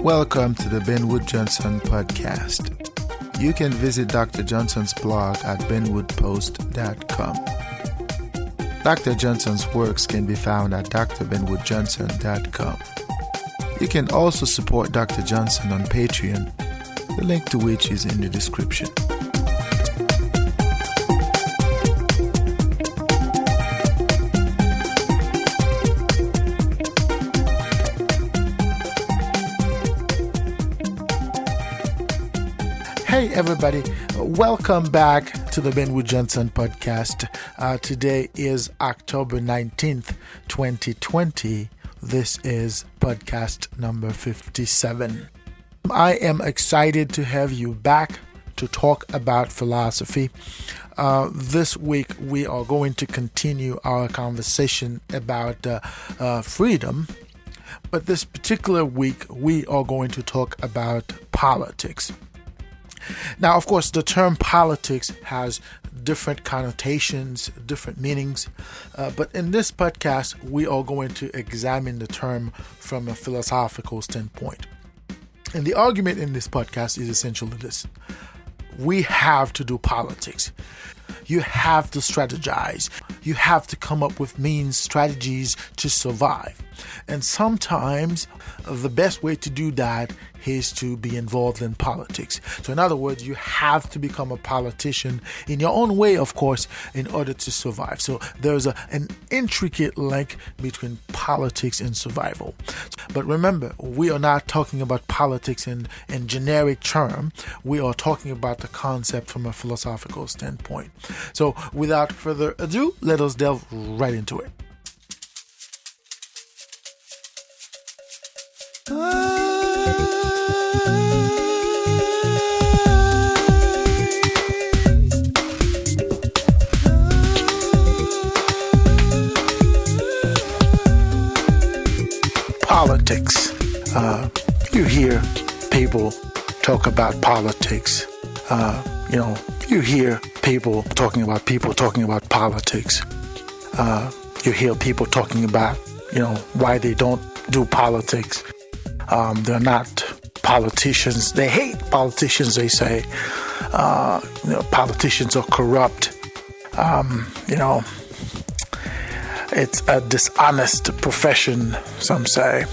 Welcome to the Ben Wood Johnson podcast. You can visit Dr. Johnson's blog at benwoodpost.com. Dr. Johnson's works can be found at drbenwoodjohnson.com. You can also support Dr. Johnson on Patreon, the link to which is in the description. Hey everybody, welcome back to the Ben Wood Johnson podcast. Today is October 19th, 2020. This is podcast number 57. I am excited to have you back to talk about philosophy. This week we are going to continue our conversation about freedom, but this particular week we are going to talk about politics. Now, of course, the term politics has different connotations, different meanings, but in this podcast, we are going to examine the term from a philosophical standpoint. And the argument in this podcast is essentially this. We have to do politics. You have to strategize. You have to come up with means, strategies to survive. And sometimes the best way to do that is to be involved in politics. So in other words, you have to become a politician in your own way, of course, in order to survive. So there's an intricate link between politics and survival. But remember, we are not talking about politics in generic term. We are talking about the concept from a philosophical standpoint. So without further ado, let us delve right into it. Politics. You hear people talk about politics. You hear people talking about politics. You hear people talking about, why they don't do politics. They're not politicians. They hate politicians, they say. Politicians are corrupt. It's a dishonest profession, some say.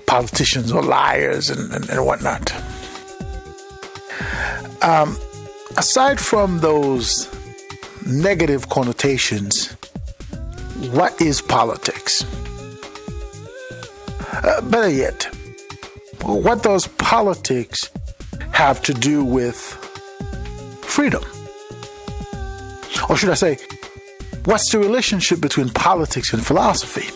Politicians are liars and whatnot. Aside from those negative connotations, what is politics? Better yet, what does politics have to do with freedom? Or should I say, what's the relationship between politics and philosophy?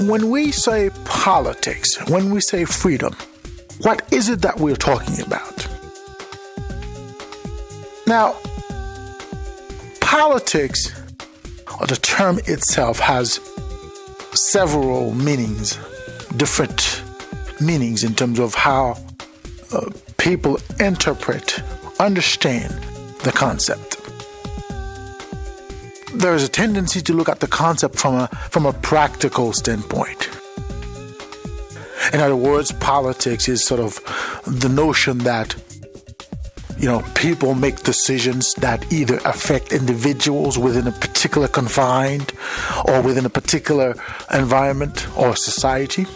When we say politics, when we say freedom, what is it that we're talking about? Now, politics, or the term itself, has several meanings, different meanings in terms of how people understand the concept. There is a tendency to look at the concept from a practical standpoint. In other words, politics is sort of the notion that people make decisions that either affect individuals within a particular confined or within a particular environment or society,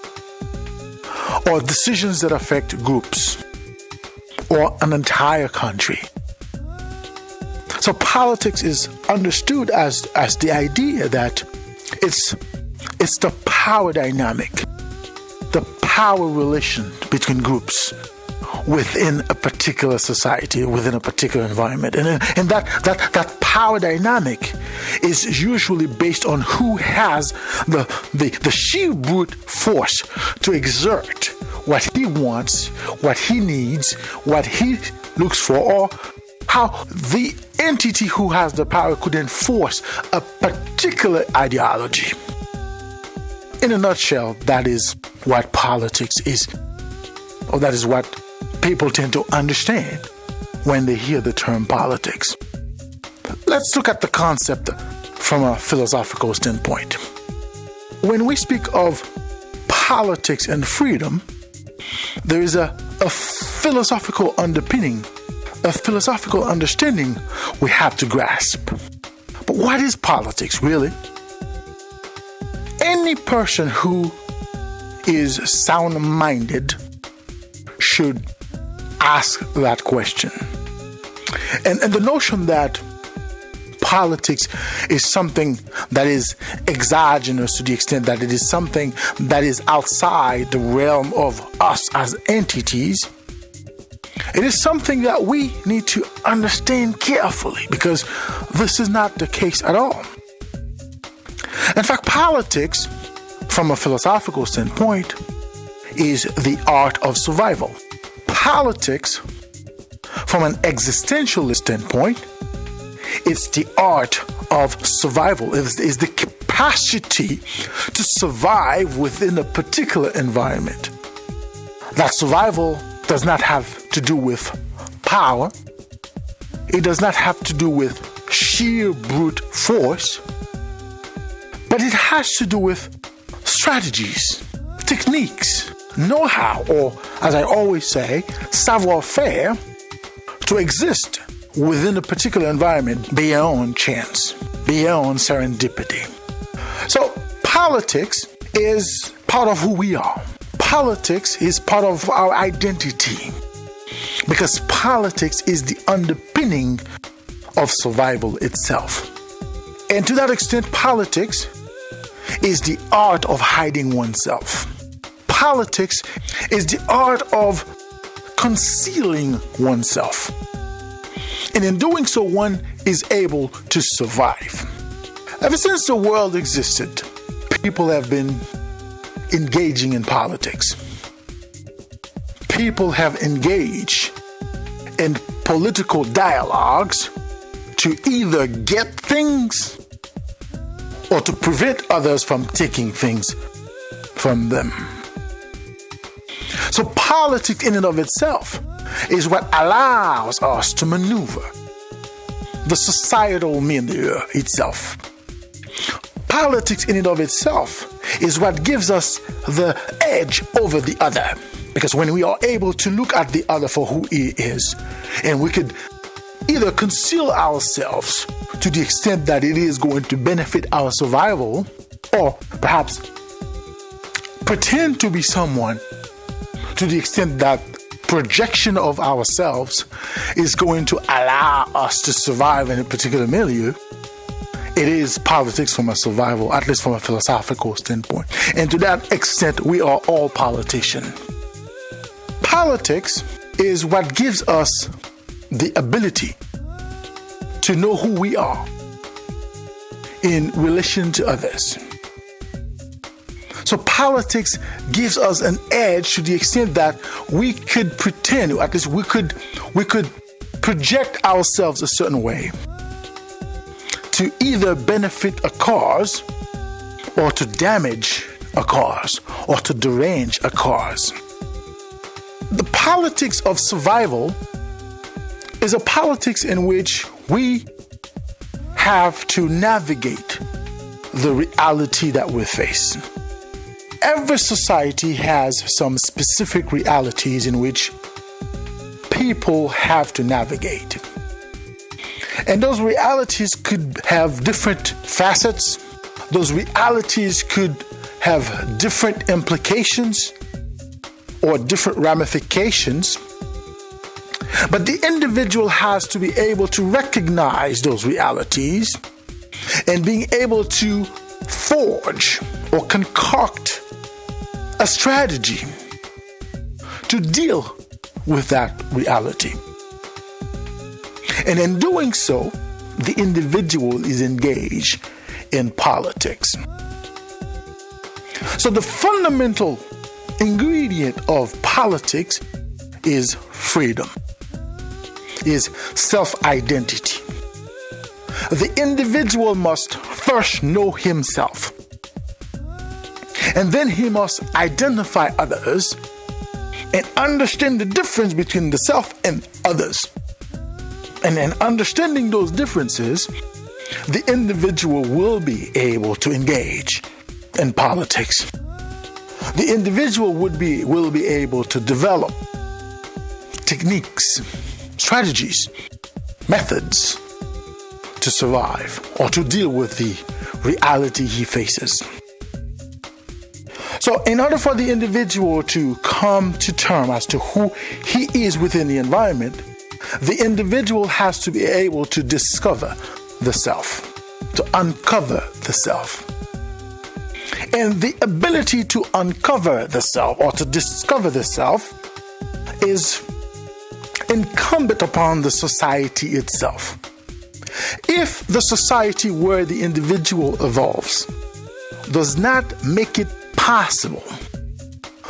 or decisions that affect groups or an entire country. So politics is understood as the idea that it's the power dynamic, the power relation between groups within a particular society, within a particular environment. And that power dynamic is usually based on who has the sheer brute force to exert what he wants, what he needs, what he looks for, or how the entity who has the power could enforce a particular ideology. In a nutshell, that is what politics is, or that is what people tend to understand when they hear the term politics. Let's look at the concept from a philosophical standpoint. When we speak of politics and freedom, there is a philosophical underpinning, a philosophical understanding we have to grasp. But what is politics, really? Any person who is sound-minded should ask that question. And the notion that politics is something that is exogenous to the extent that it is something that is outside the realm of us as entities, it is something that we need to understand carefully, because this is not the case at all. In fact, politics, from a philosophical standpoint, is the art of survival. Politics, from an existentialist standpoint, it's the art of survival. It is the capacity to survive within a particular environment. That survival does not have to do with power. It does not have to do with sheer brute force. But it has to do with strategies, techniques, know-how, or, as I always say, savoir-faire, to exist within a particular environment beyond chance, beyond serendipity. So politics is part of who we are. Politics is part of our identity, because politics is the underpinning of survival itself. And to that extent, politics is the art of hiding oneself. Politics is the art of concealing oneself. And in doing so, one is able to survive. Ever since the world existed, people have been engaging in politics. People have engaged in political dialogues to either get things or to prevent others from taking things from them. So politics in and of itself is what allows us to maneuver the societal milieu itself. Politics in and of itself is what gives us the edge over the other. Because when we are able to look at the other for who he is, and we could either conceal ourselves to the extent that it is going to benefit our survival, or perhaps pretend to be someone to the extent that projection of ourselves is going to allow us to survive in a particular milieu, it is politics from a survival, at least from a philosophical standpoint. And to that extent, we are all politicians. Politics is what gives us the ability to know who we are in relation to others. So politics gives us an edge to the extent that we could pretend, or at least we could project ourselves a certain way to either benefit a cause or to damage a cause or to derange a cause. The politics of survival is a politics in which we have to navigate the reality that we face. Every society has some specific realities in which people have to navigate. And those realities could have different facets. Those realities could have different implications or different ramifications. But the individual has to be able to recognize those realities and being able to forge or concoct a strategy to deal with that reality. And in doing so, the individual is engaged in politics. So the fundamental ingredient of politics is freedom, is self-identity. The individual must first know himself, and then he must identify others and understand the difference between the self and others. And in understanding those differences, the individual will be able to engage in politics. the individual will be able to develop techniques, strategies, methods to survive or to deal with the reality he faces. So in order for the individual to come to terms as to who he is within the environment, the individual has to be able to discover the self, to uncover the self. And the ability to uncover the self or to discover the self is incumbent upon the society itself. If the society where the individual evolves does not make it possible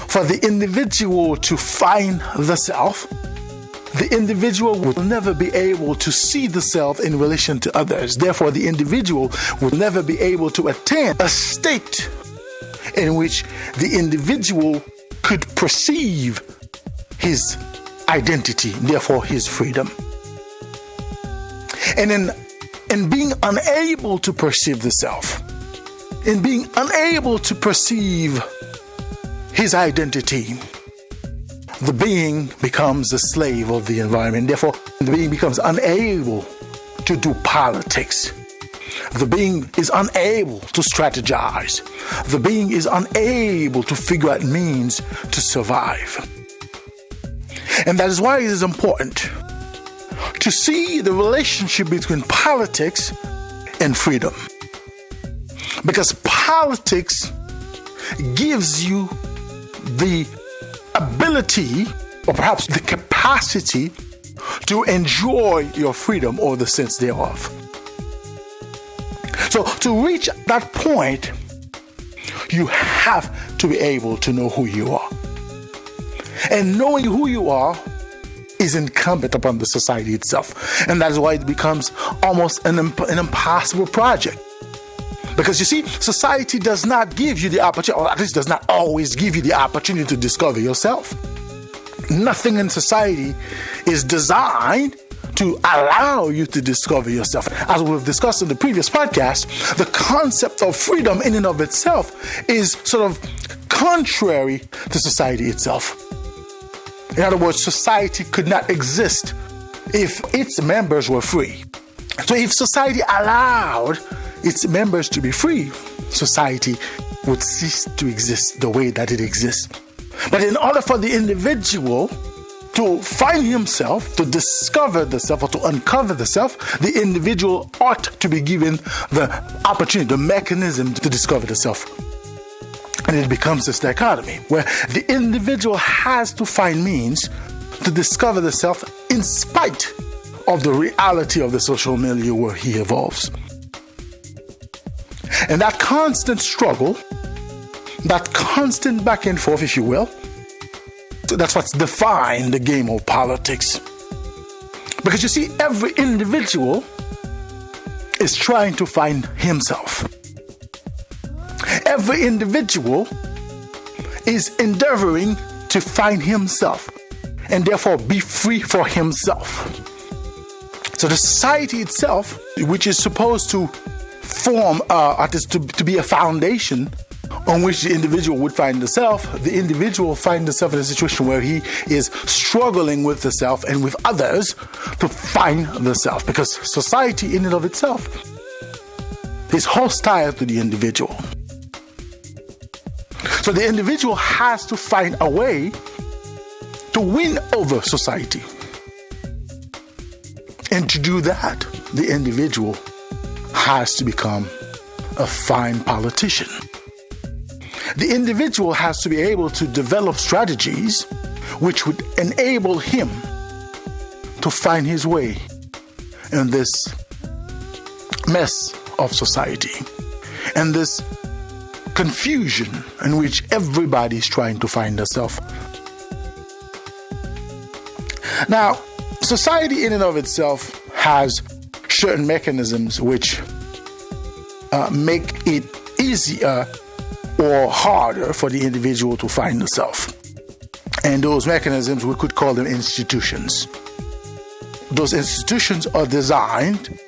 for the individual to find the self, the individual will never be able to see the self in relation to others. Therefore, the individual will never be able to attain a state in which the individual could perceive his identity, therefore his freedom. And in being unable to perceive the self, in being unable to perceive his identity, the being becomes a slave of the environment. Therefore, the being becomes unable to do politics. The being is unable to strategize. The being is unable to figure out means to survive. And that is why it is important to see the relationship between politics and freedom. Because politics gives you the ability, or perhaps the capacity, to enjoy your freedom or the sense thereof. So to reach that point, you have to be able to know who you are. And knowing who you are is incumbent upon the society itself. And that is why it becomes almost an impossible project. Because you see, society does not give you the opportunity, or at least does not always give you the opportunity to discover yourself. Nothing in society is designed to allow you to discover yourself. As we've discussed in the previous podcast, the concept of freedom in and of itself is sort of contrary to society itself. In other words, society could not exist if its members were free. So if society allowed its members to be free, society would cease to exist the way that it exists. But in order for the individual to find himself, to discover the self, or to uncover the self, the individual ought to be given the opportunity, the mechanism to discover the self. And it becomes this dichotomy where the individual has to find means to discover the self in spite of the reality of the social milieu where he evolves. And that constant struggle, that constant back and forth, if you will, that's what's defined the game of politics. Because you see, every individual is trying to find himself. Every individual is endeavoring to find himself and therefore be free for himself. So the society itself, which is supposed to form, to be a foundation on which the individual would find the self, the individual finds himself in a situation where he is struggling with the self and with others to find the self, because society in and of itself is hostile to the individual. So the individual has to find a way to win over society. And to do that, the individual has to become a fine politician. The individual has to be able to develop strategies which would enable him to find his way in this mess of society and this confusion in which everybody is trying to find themselves. Now, society in and of itself has certain mechanisms which make it easier or harder for the individual to find the self. And those mechanisms, we could call them institutions. Those institutions are designed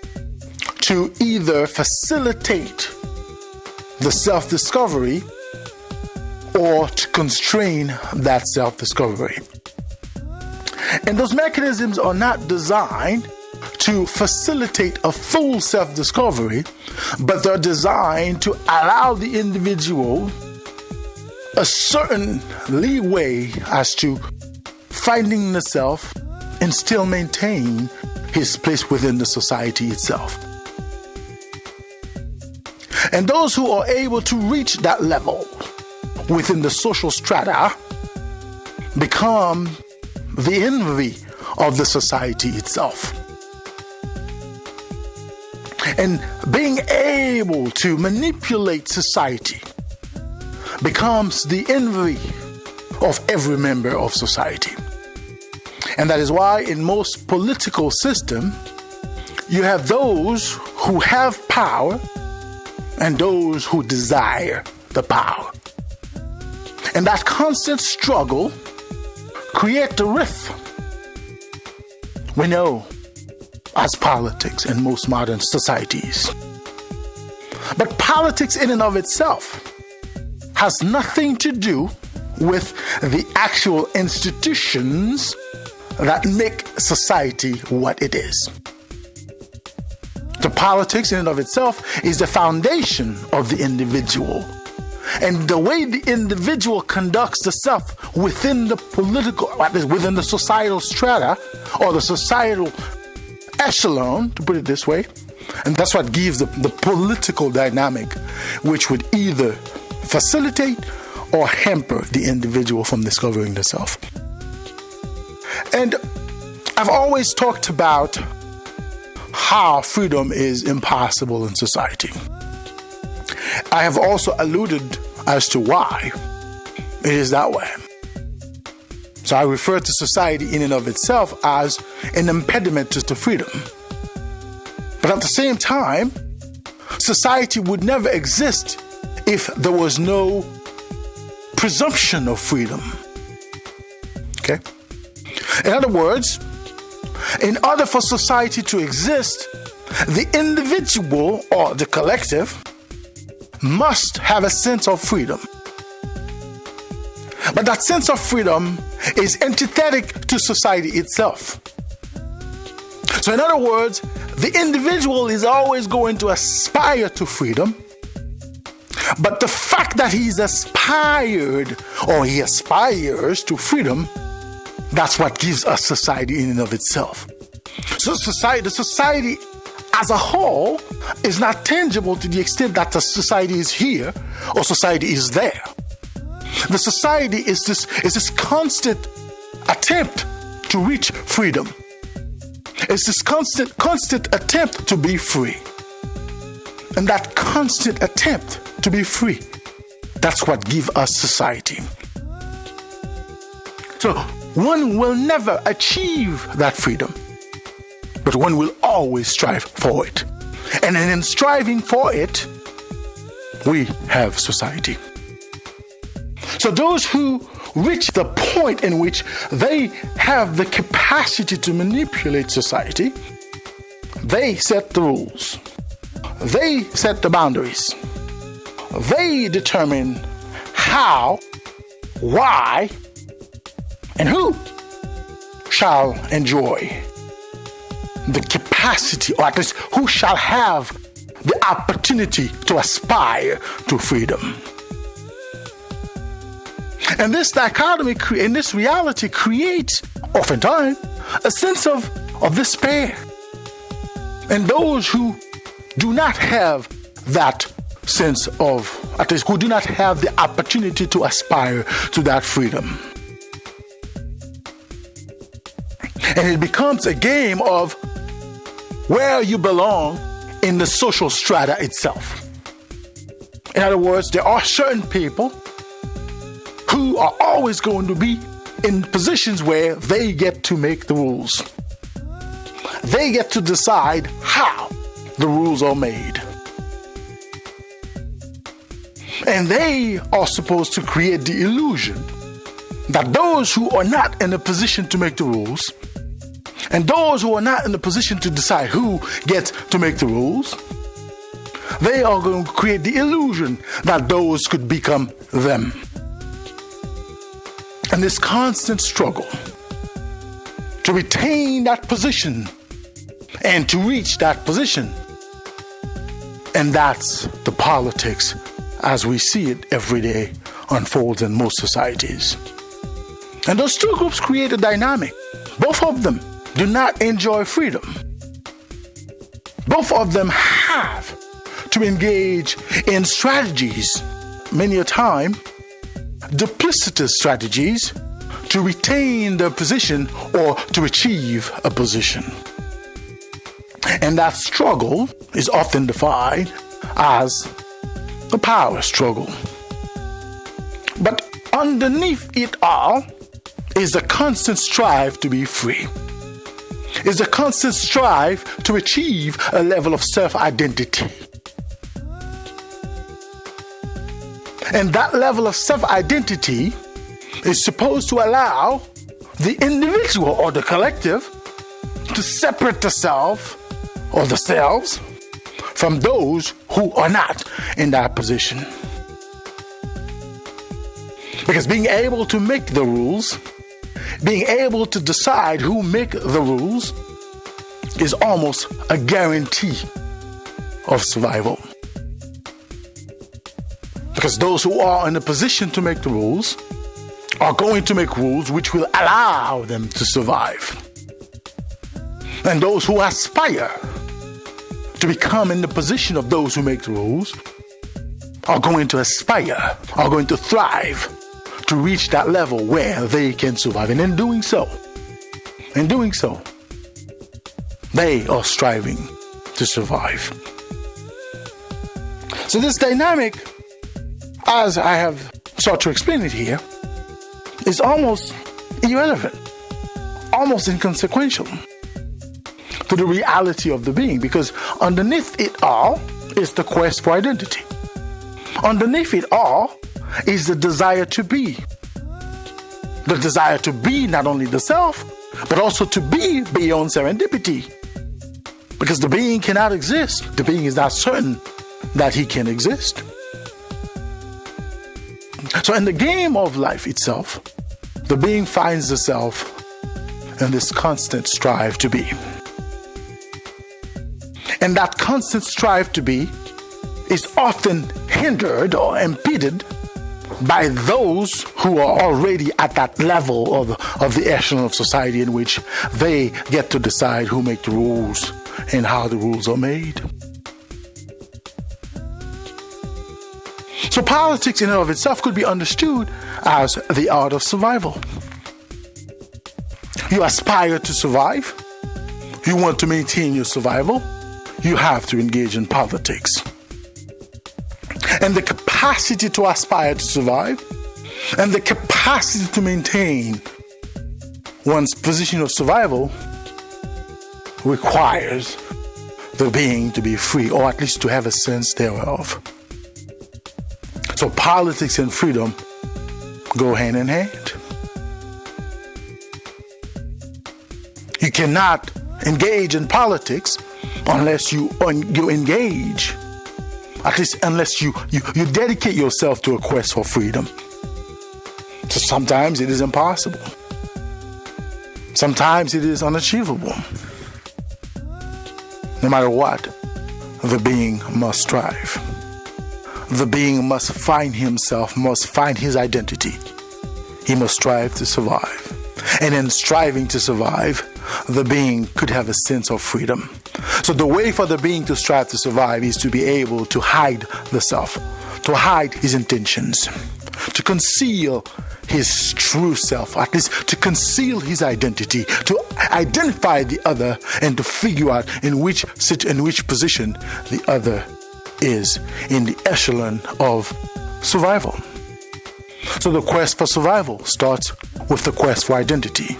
to either facilitate the self-discovery or to constrain that self-discovery. And those mechanisms are not designed to facilitate a full self-discovery, but they're designed to allow the individual a certain leeway as to finding the self and still maintain his place within the society itself. And those who are able to reach that level within the social strata become the envy of the society itself. And being able to manipulate society becomes the envy of every member of society. And that is why in most political systems, you have those who have power and those who desire the power. And that constant struggle creates a rift we know as politics in most modern societies. But politics in and of itself has nothing to do with the actual institutions that make society what it is. The politics in and of itself is the foundation of the individual. And the way the individual conducts the self within the political, within the societal strata or the societal echelon, to put it this way, and that's what gives the political dynamic, which would either facilitate or hamper the individual from discovering the self. And I've always talked about how freedom is impossible in society. I have also alluded as to why it is that way. So I refer to society in and of itself as an impediment to freedom. But at the same time, society would never exist if there was no presumption of freedom. Okay? In other words, in order for society to exist, the individual or the collective must have a sense of freedom. But that sense of freedom is antithetic to society itself. So in other words, the individual is always going to aspire to freedom, but the fact that he's aspired or he aspires to freedom, that's what gives us society in and of itself. So the society as a whole is not tangible to the extent that the society is here or society is there. The society is this constant attempt to reach freedom. It's this constant attempt to be free. And that constant attempt to be free, that's what gives us society. So one will never achieve that freedom, but one will always strive for it. And in striving for it, we have society. So those who reach the point in which they have the capacity to manipulate society, they set the rules. They set the boundaries. They determine how, why, and who shall enjoy the capacity, or at least who shall have the opportunity to aspire to freedom. And this dichotomy and this reality creates, oftentimes, a sense of despair. And those who do not have that sense of, at least who do not have the opportunity to aspire to that freedom. And it becomes a game of where you belong in the social strata itself. In other words, there are certain people who are always going to be in positions where they get to make the rules. They get to decide how the rules are made. And they are supposed to create the illusion that those who are not in a position to make the rules, and those who are not in a position to decide who gets to make the rules, they are going to create the illusion that those could become them. and this constant struggle to retain that position and to reach that position. And that's the politics as we see it every day unfolds in most societies. And those two groups create a dynamic. Both of them do not enjoy freedom. Both of them have to engage in strategies, many a time duplicitous strategies, to retain their position or to achieve a position. And that struggle is often defined as a power struggle. But underneath it all is a constant strive to be free. Is a constant strive to achieve a level of self-identity. And that level of self-identity is supposed to allow the individual or the collective to separate the self or the selves from those who are not in that position. Because being able to make the rules, being able to decide who make the rules, is almost a guarantee of survival. Because those who are in a position to make the rules are going to make rules which will allow them to survive. And those who aspire to become in the position of those who make the rules are going to aspire, are going to thrive to reach that level where they can survive. And in doing so, they are striving to survive. So this dynamic, as I have sought to explain it here, is almost irrelevant, almost inconsequential to the reality of the being, because underneath it all is the quest for identity. Underneath it all is the desire to be. The desire to be not only the self, but also to be beyond serendipity. Because the being cannot exist. The being is not certain that he can exist. So in the game of life itself, the being finds the self in this constant strive to be. And that constant strive to be is often hindered or impeded by those who are already at that level of the echelon of society in which they get to decide who make the rules and how the rules are made. So politics in and of itself could be understood as the art of survival. You aspire to survive. You want to maintain your survival. You have to engage in politics. And the capacity to aspire to survive and the capacity to maintain one's position of survival requires the being to be free, or at least to have a sense thereof. So politics and freedom go hand in hand. You cannot engage in politics unless you engage, at least unless you dedicate yourself to a quest for freedom. So sometimes it is impossible. Sometimes it is unachievable. No matter what, the being must strive. The being must find himself, must find his identity. He must strive to survive. And in striving to survive, the being could have a sense of freedom. So the way for the being to strive to survive is to be able to hide the self, to hide his intentions, to conceal his true self, at least to conceal his identity, to identify the other and to figure out in which position the other is in the echelon of survival. So the quest for survival starts with the quest for identity.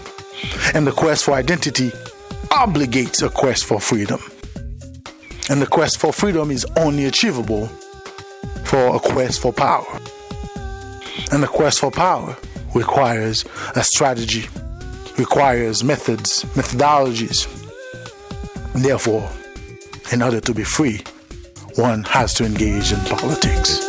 And the quest for identity obligates a quest for freedom. And the quest for freedom is only achievable for a quest for power. And the quest for power requires a strategy, requires methods, methodologies. And therefore, in order to be free, one has to engage in politics.